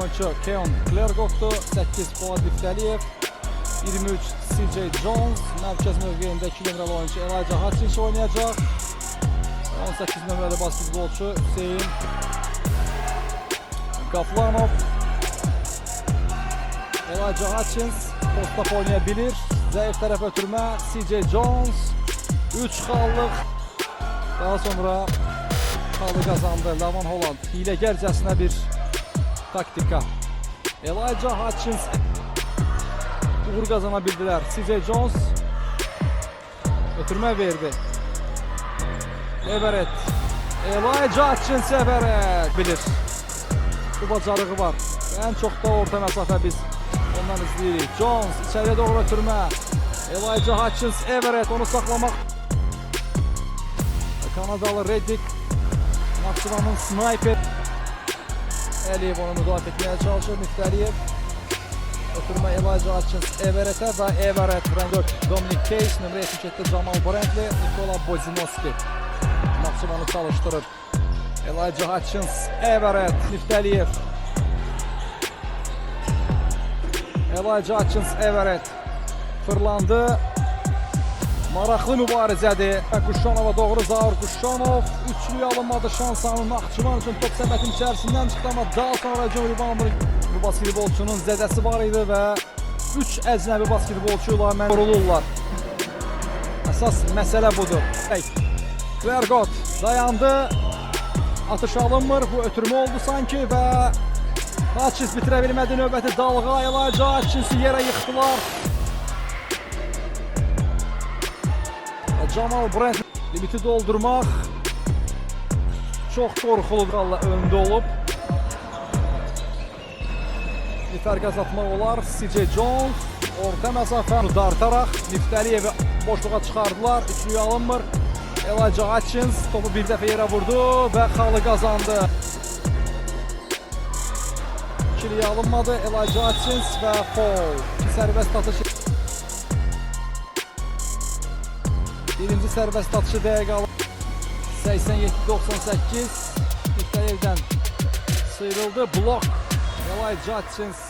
oyuncu Keon Klergov'du. 8 Polad Liftəliyev. 23 CJ Jones. Mərkəz mövqeyində 2 nömrəli oyuncu Elijah Hutchins oynayacaq. 18 nömrəli basketbolçu Hüseyin Qaflanov. Elijah Hutchins post-up oynayabilir. Zəif tərəf ötürmə CJ Jones. 3 xallıq. Daha sonra xallı qazandı Lavon Holland. Hiləgərcəsinə bir taktika. Elijah Hutchins uğur qazana bildilər. CJ Jones ötürmə verdi. Everett. Elijah Hutchins Everett bilir. Bu bacarığı var. Ən çox da orta məsafə biz ondan izləyirik. Jones içəriyə doğru ötürmə. Elijah Hutchins Everett onu saxlamaq. Kanadalı Reddick. Naxçıvanın sniper. Əliyev onu müdafiə etməyə çalışır. Liftəliyev. Ötürmə Elijah Hutchins Everett'ə və Everett rəng 4. Dominic Case, nömrə 77 Jamal Brantley, Nikola Bozinoski Naxçıvanı çalışdırır. Elijah Hutchins Everett, Liftəliyev. Elijah Hutchins Everett fırlandı. Maraqlı mübarizədir. Quşanova doğru Zaur Quşanov. Üçlüyü alınmadı şansanı Naxçıvan üçün top səbətin içərisindən çıxdı ama daha sonra John Ribamır bu basketbolçunun zədəsi var idi və 3 əcnəbi basketbolçuyla yorulurlar. Əsas məsələ budur. Klergot dayandı. Atış alınmır. Bu ötürmə oldu sanki və Hutchins bitirə bilmədi növbəti dalğa. Elijah Hutchins'i yerə yıxdılar. Jamal Brantley limiti doldurmaq çox qorxulu öndə olub. Bir fərq azaltmaq olar. CJ Jones orta məsafə dartaraq Liftəliyevi boşluğa çıxardılar. Üçlüyü alınmır. Elijah Hutchins topu bir dəfə yerə vurdu və xalı qazandı. İkiliyi alınmadı. Elijah Hutchins və foul. Sərbəst atışı. Birinci sərbəst atışı dəqiqə alındı. 87-98. Liftəliyevdən sıyrıldı. Blok. Elijah Hutchins